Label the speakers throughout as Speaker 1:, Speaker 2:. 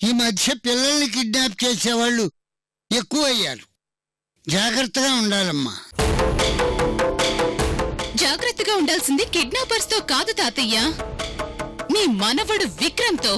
Speaker 1: ఈ మధ్య పిల్లల్ని కిడ్నాప్ చేసేవాళ్ళు ఎక్కువయ్యారు. జాగ్రత్తగా ఉండాలమ్మా.
Speaker 2: జాగ్రత్తగా ఉండాల్సింది కిడ్నాపర్స్ తో కాదు తాతయ్య, మీ మనవడు విక్రమ్ తో.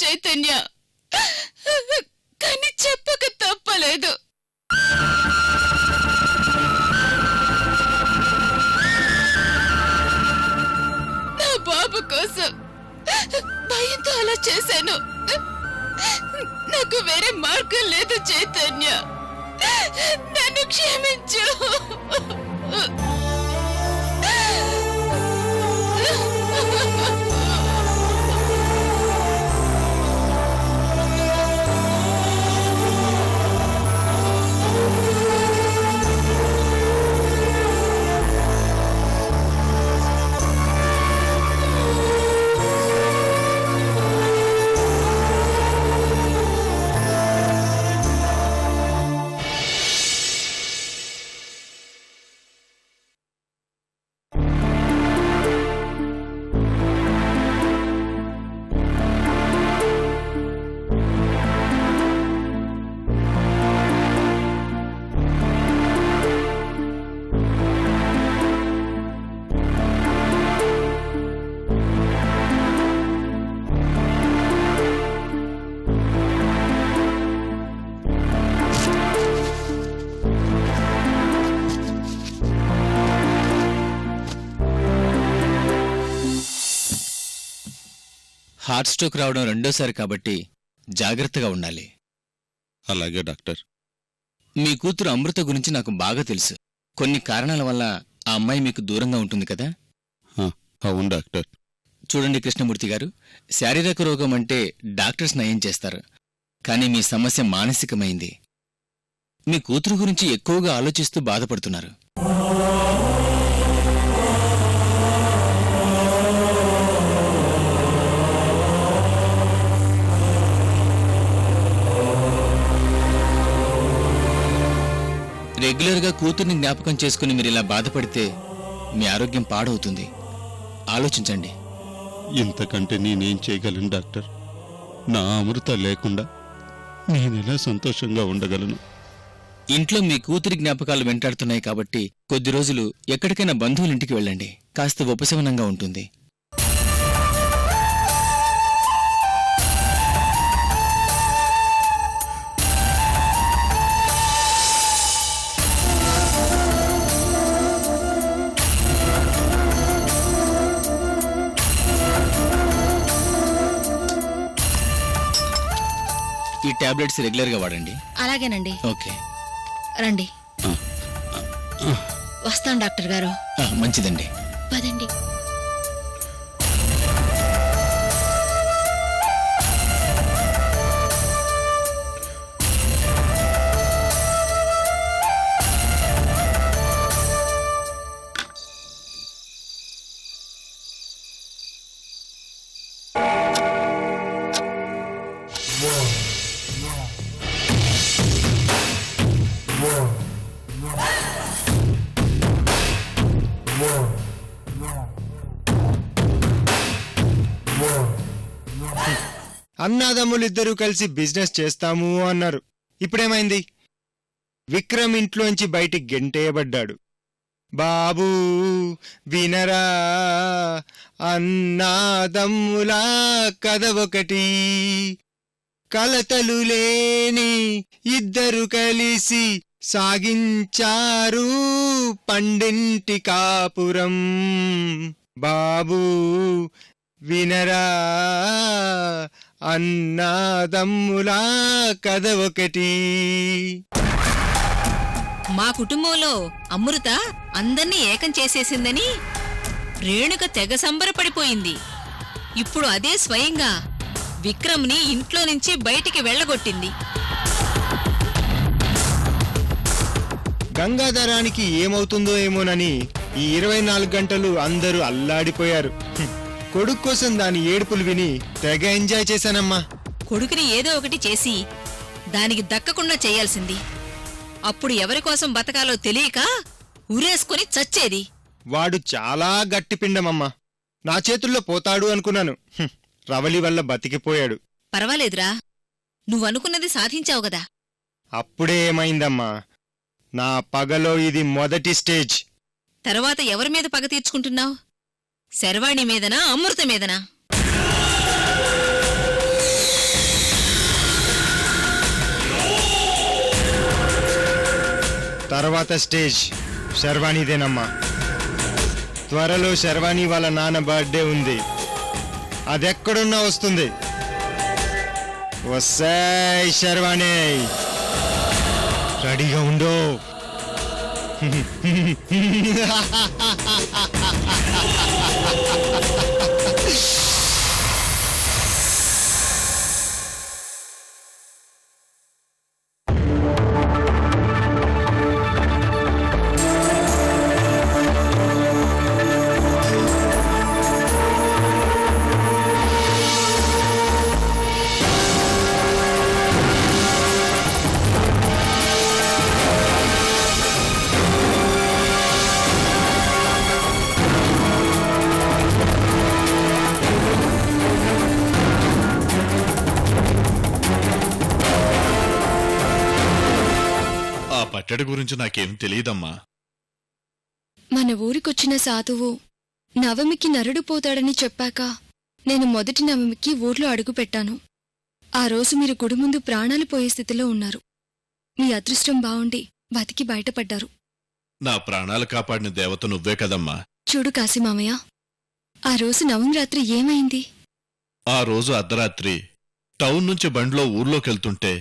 Speaker 2: చైతన్య, కానీ చెప్పక తప్పలేదు. నా బాబు కోసం భయంతో అలా చేశాను. నాకు వేరే మార్గం లేదు చైతన్య, నన్ను క్షమించు.
Speaker 3: హార్ట్ స్ట్రోక్ రావడం రెండోసారి కాబట్టి జాగ్రత్తగా ఉండాలి.
Speaker 4: అలాగే డాక్టర్.
Speaker 3: మీ కూతురు అమృత గురించి నాకు బాగా తెలుసు. కొన్ని కారణాల వల్ల ఆ అమ్మాయి మీకు దూరంగా ఉంటుంది కదా?
Speaker 4: అవును డాక్టర్.
Speaker 3: చూడండి కృష్ణమూర్తి గారు, శారీరక రోగం అంటే డాక్టర్స్ నయం చేస్తారు, కానీ మీ సమస్య మానసికమైంది. మీ కూతురు గురించి ఎక్కువగా ఆలోచిస్తూ బాధపడుతున్నారు. రెగ్యులర్గా కూతుర్ని జ్ఞాపకం చేసుకుని మీరు ఇలా బాధపడితే మీ ఆరోగ్యం పాడవుతుంది. ఆలోచించండి.
Speaker 4: ఇంతకంటే నేనేం చేయగలను డాక్టర్? నా అమృత లేకుండా నేనెలా సంతోషంగా ఉండగలను?
Speaker 3: ఇంట్లో మీ కూతురి జ్ఞాపకాలు వెంటాడుతున్నాయి కాబట్టి కొద్ది రోజులు ఎక్కడికైనా బంధువులింటికి వెళ్ళండి. కాస్త ఉపశమనంగా ఉంటుంది. ఈ టాబ్లెట్స్ రెగ్యులర్గా వాడండి.
Speaker 2: అలాగేనండి.
Speaker 3: ఓకే,
Speaker 2: రండి. వస్తాం డాక్టర్ గారు.
Speaker 3: మంచిదండి,
Speaker 2: పదండి.
Speaker 5: అన్నాదమ్ములిద్దరూ కలిసి బిజినెస్ చేస్తాము అన్నారు. ఇప్పుడేమైంది? విక్రమ్ ఇంట్లోంచి బయటికి గెంటేయబడ్డాడు. బాబూ వినరా, అన్నాదమ్ములా కథ ఒకటి, కలతలు లేని ఇద్దరు కలిసి సాగించారు పండింటి కాపురం. బాబూ వినరా, అన్నాదమ్ములా కథ ఒకటి.
Speaker 6: మా కుటుంబంలో అమృత అందర్నీ ఏకం చేసేసిందని రేణుక తెగ సంబరపడిపోయింది. ఇప్పుడు అదే స్వయంగా విక్రమ్ని ఇంట్లో నుంచి బయటికి వెళ్ళగొట్టింది.
Speaker 5: గంగాధరానికి ఏమవుతుందో ఏమోనని ఈ 24 గంటలు అందరూ అల్లాడిపోయారు. కొడుకు కోసం దాని ఏడుపులు విని తెగ ఎంజాయ్ చేశానమ్మా.
Speaker 6: కొడుకుని ఏదో ఒకటి చేసి దానికి దక్కకుండా చేయాల్సింది. అప్పుడు ఎవరికోసం బతకాలో తెలియక ఉరేసుకుని చచ్చేది.
Speaker 5: వాడు చాలా గట్టిపిండమమ్మా. నా చేతుల్లో పోతాడు అనుకున్నాను. రవలి వల్ల బతికిపోయాడు.
Speaker 6: పర్వాలేదురా, నువ్వనుకున్నది సాధించావు గదా.
Speaker 5: అప్పుడే ఏమైందమ్మా, నా పగలో ఇది మొదటి స్టేజ్.
Speaker 6: తర్వాత ఎవరి మీద పగ తీర్చుకుంటున్నావు? శర్వాణి మీదనా, అమృత మీదనా?
Speaker 5: తర్వాత స్టేజ్ శర్వాణిదేనమ్మా. త్వరలో శర్వాణి వాళ్ళ నాన్న బర్త్డే ఉంది. అదెక్కడున్నా వస్తుంది. వస్తాయ్ శర్వాణి, రెడీగా ఉండు.
Speaker 7: పట్టడి గురించి నాకేం తెలియదమ్మా.
Speaker 8: మన ఊరికొచ్చిన సాధువు నవమికి నరుడు పోతాడని చెప్పాక నేను మొదటి నవమికి ఊర్లో అడుగుపెట్టాను. ఆ రోజు మీరు గుడి ముందు ప్రాణాలు పోయే స్థితిలో ఉన్నారు. మీ అదృష్టం బావుండి బతికి బయటపడ్డారు.
Speaker 7: నా ప్రాణాలు కాపాడిన దేవత నువ్వే కదమ్మా.
Speaker 8: చూడు కాశీమామయ్య, ఆ రోజు నవమి రాత్రి ఏమైంది?
Speaker 7: ఆ రోజు అర్ధరాత్రి టౌన్ నుంచి బండిలో ఊర్లోకెళ్తుంటే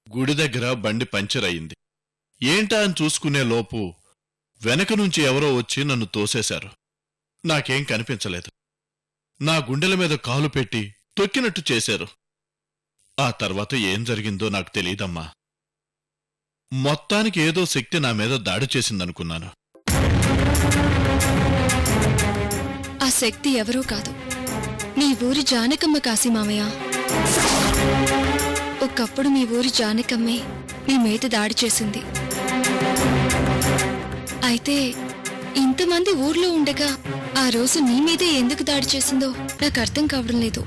Speaker 7: గుడి దగ్గర బండి పంచర్ అయింది. ఏంటా అని చూసుకునే లోపు వెనక నుంచి ఎవరో వచ్చి నన్ను తోసేశారు. నాకేం కనిపించలేదు. నా గుండెల మీద కాలు పెట్టి తొక్కినట్టు చేశారు. ఆ తర్వాత ఏం జరిగిందో నాకు తెలీదమ్మా. మొత్తానికి ఏదో శక్తి నా మీద దాడి చేసిందనుకున్నాను.
Speaker 8: ఆ శక్తి ఎవరో కాదు, మీ ఊరి జానకమ్మ కాశీమామయ్య. ఒకప్పుడు మీ ఊరి జానకమ్మే మీ మీద దాడి చేసింది. అయితే ఇంతమంది ఊర్లో ఉండగా ఆ రోజు నీ మీదే ఎందుకు దాడి చేసిందో నాకు అర్థం కావడం లేదు.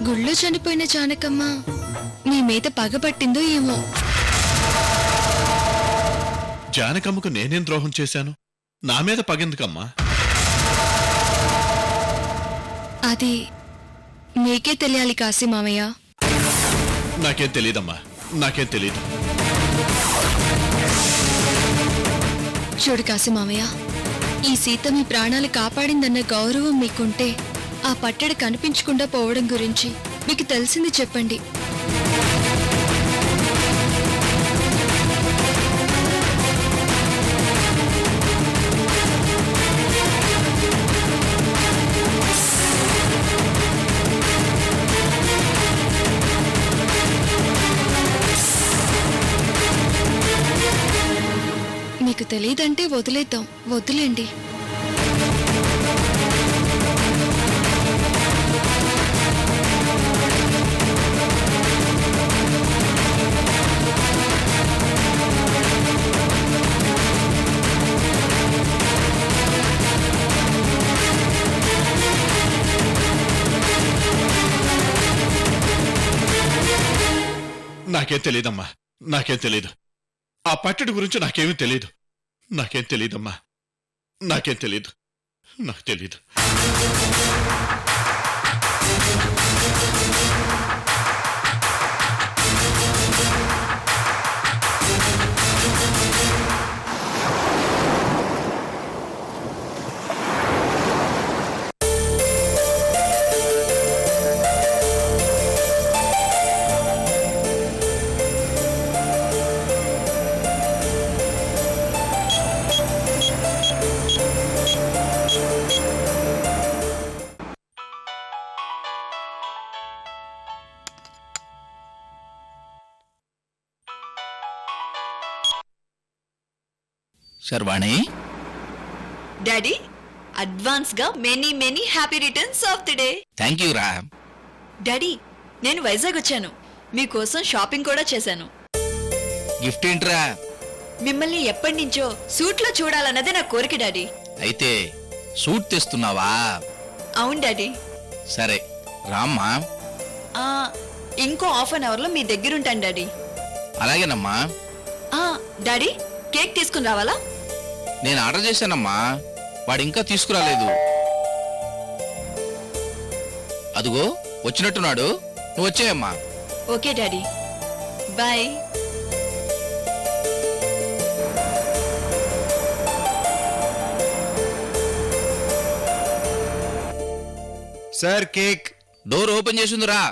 Speaker 8: గుళ్ళో చనిపోయిన జానకమ్మ మీ మీద పగబట్టిందో ఏమో.
Speaker 7: జానకమ్మకు నేనేం ద్రోహం చేశాను? నా మీద పగెందుకమ్మా?
Speaker 8: అది మీకే తెలియాలి కాశీమామయ్య.
Speaker 7: నాకేం తెలీదమ్మా, నాకేం తెలీదు.
Speaker 8: చూడు కాశీమామయ్య, ఈ సీత మీ ప్రాణాలు కాపాడిందన్న గౌరవం మీకుంటే ఆ పట్టడి కనిపించకుండా పోవడం గురించి మీకు తెలిసింది చెప్పండి. మీకు తెలియదంటే వదిలేద్దాం, వదిలేండి.
Speaker 7: నాకేం తెలియదమ్మా, నాకేం తెలీదు. ఆ పట్టడి గురించి నాకేమీ తెలీదు. నాకేం తెలీదమ్మా, నాకేం తెలీదు, నాకు తెలీదు.
Speaker 3: శర్వాణి,
Speaker 9: డాడీ, అడ్వాన్స్ గా many happy returns of the day.
Speaker 3: Thank you రా.
Speaker 9: డాడీ, నేను వైజాగ్ వచ్చాను. మీకోసం షాపింగ్ కూడా చేశాను.
Speaker 3: గిఫ్ట్ ఏంట్రా?
Speaker 9: మిమ్మల్ని ఎప్పటి నుంచో సూట్ లో చూడాలన్నదే నా కోరిక డాడీ.
Speaker 3: అయితే సూట్ తెస్తున్నావా?
Speaker 9: అవును డాడీ.
Speaker 3: సరే రామ్మా.
Speaker 9: ఆ, ఇంకో హాఫ్ అన్ అవర్ లో మీ దగ్గరుంటాను డాడీ.
Speaker 3: అలాగేనమ్మా.
Speaker 9: డాడీ, కేక్ తీసుకుని రావాలా?
Speaker 3: నేను ఆర్డర్ చేశానమ్మా, వాడు ఇంకా తీసుకురాలేదు. అదుగో వచ్చినట్టున్నాడు, నువ్వు వచ్చేయమ్మా.
Speaker 9: Okay daddy, bye.
Speaker 5: Sir, cake.
Speaker 3: Door open చేసిందిరా.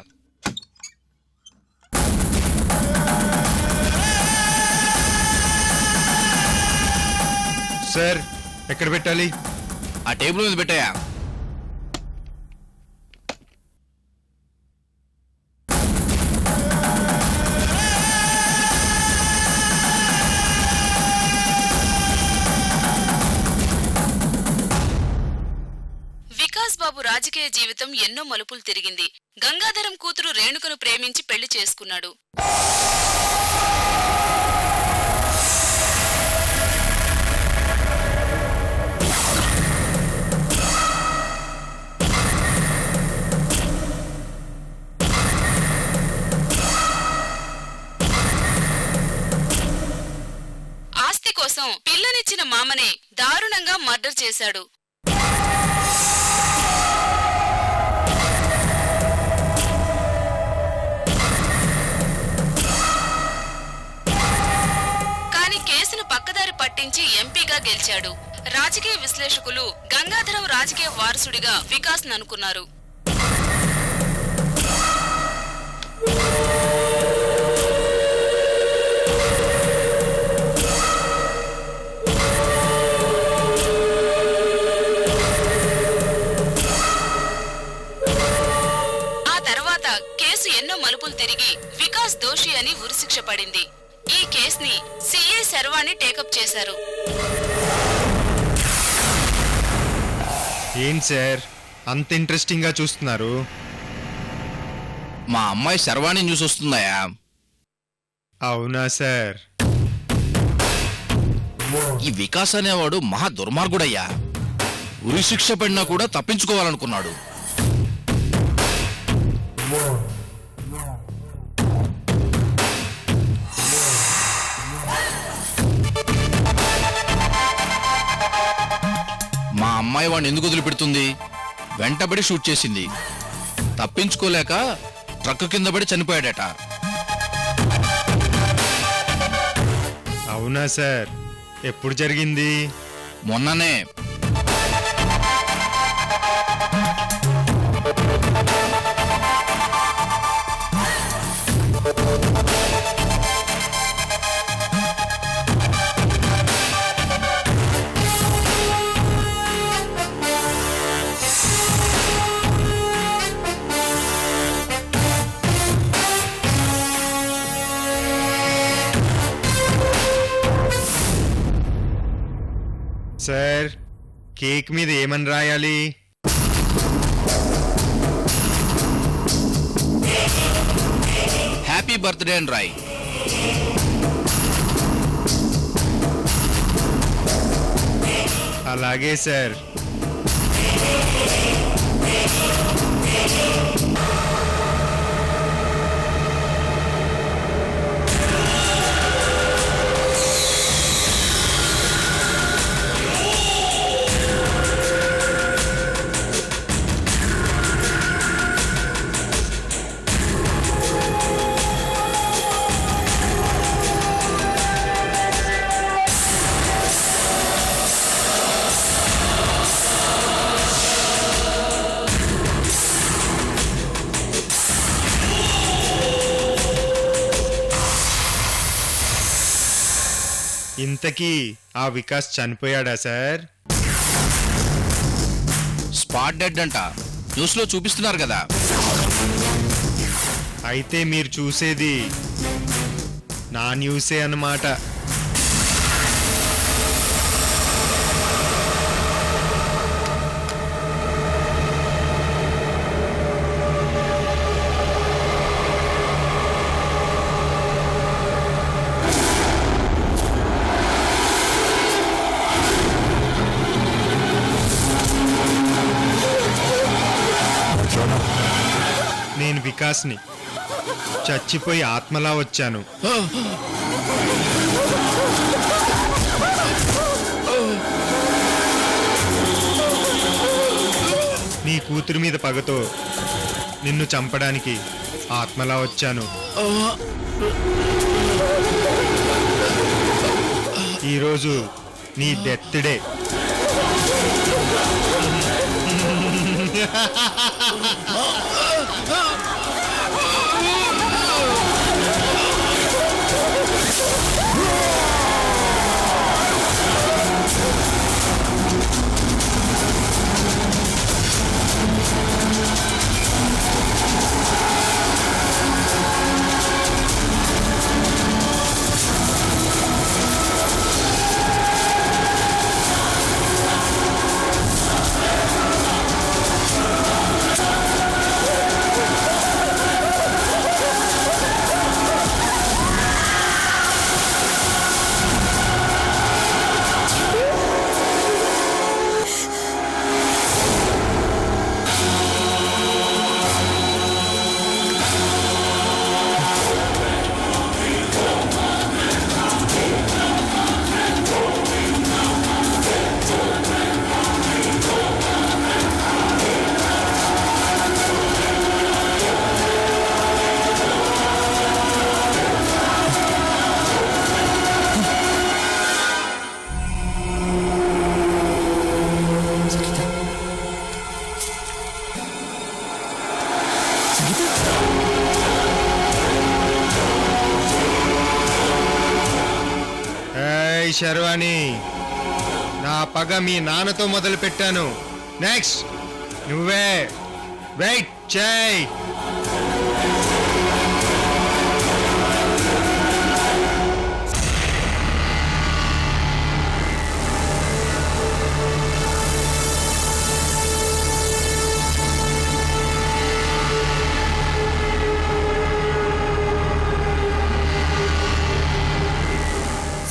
Speaker 5: సార్, ఎక్కడ పెట్టాలి?
Speaker 3: ఆ టేబుల్ మీద పెట్టాయా.
Speaker 2: వికాస్ బాబు రాజకీయ జీవితం ఎన్నో మలుపులు తిరిగింది. గంగాధరం కూతురు రేణుకను ప్రేమించి పెళ్లి చేసుకున్నాడు. ఆస్తి కోసం పిల్లనిచ్చిన మామనే దారుణంగా మర్డర్ చేశాడు. కాని కేసును పక్కదారి పట్టించి ఎంపీగా గెలిచాడు. రాజకీయ విశ్లేషకులు గంగాధరం రాజకీయ వారసుడిగా వికాస్ అనుకున్నారు. ఎన్నో మలుపులు తిరిగి వికాస్ దోషి అని ఉరిశిక్ష పడింది. ఈ కేసుని సిఐ శర్వాణి టేకప్ చేశారు.
Speaker 5: ఏం సార్ అంత ఇంట్రెస్టింగ్ గా చూస్తున్నారు?
Speaker 3: మా అమ్మాయి శర్వాణి న్యూస్ వస్తుందాయా?
Speaker 5: అవునా సార్?
Speaker 3: ఈ వికాస్ అనేవాడు మహా దుర్మార్గుడయ్యా. ఉరిశిక్ష పడినా కూడా తప్పించుకోవాలనుకున్నాడు. మా అమ్మాయి వాడిని ఎందుకు వదిలిపెడుతుంది? వెంటబడి షూట్ చేసింది. తప్పించుకోలేక ట్రక్కు కింద పడి చనిపోయాడట.
Speaker 5: అవునా సార్? ఎప్పుడు జరిగింది?
Speaker 3: మొన్ననే.
Speaker 5: సార్, కేక్ మీద ఏమని రాయాలి?
Speaker 3: హ్యాపీ బర్త్డే అని రాయ్.
Speaker 5: అలాగే సార్. ఇంతకీ ఆ వికాస్ చనిపోయాడా సార్?
Speaker 10: స్పాట్ డెడ్ అంట, న్యూస్ లో చూపిస్తున్నారు కదా.
Speaker 5: అయితే మీరు చూసేది నా న్యూసే అన్నమాట. నేను వికాస్ని, చచ్చిపోయి ఆత్మలా వచ్చాను. నీ కూతురు మీద పగతో నిన్ను చంపడానికి ఆత్మలా వచ్చాను. ఈరోజు నీ డెత్ డే. శర్వాణి, నా పగ మీ నాన్నతో మొదలు పెట్టాను. నెక్స్ట్ నువ్వే. వెయిట్ చేయి.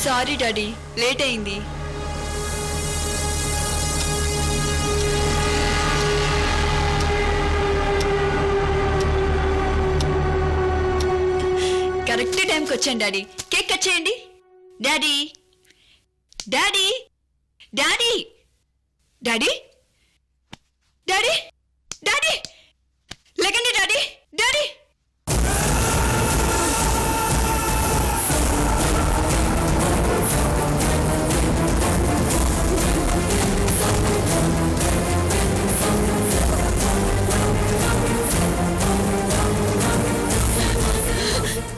Speaker 9: సారీ డాడీ, లేట్ అయింది. కరెక్ట్ టైంకి వచ్చాను డాడీ. కేక్ కట్ చేయండి. Daddy, daddy, daddy, daddy, daddy, daddy, లేకండి డాడీ, డాడీ.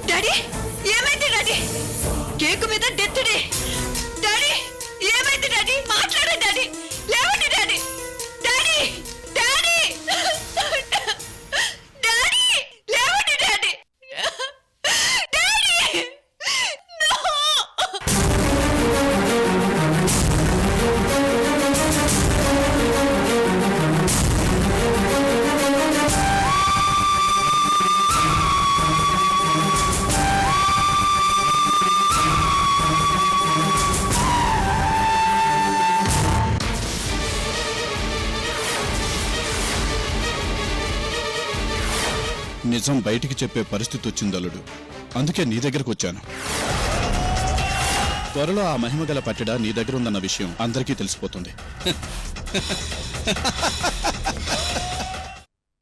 Speaker 9: డాడీ, ఏమైంది డాడీ? కేకు మీద డెత్ డే. డాడీ, ఏమైంది డాడీ? మాట్లాడండి డాడీ. లేవండి డాడీ. డాడీ, డాడీ, డాడీ, లేవండి డాడీ. Daddy, no.
Speaker 4: నిజం బయటికి చెప్పే పరిస్థితి వచ్చింది అల్లుడు. అందుకే నీ దగ్గరకు వచ్చాను. త్వరలో ఆ మహిమగల పట్టెడ నీ దగ్గర ఉందన్న విషయం అందరికీ తెలిసిపోతుంది.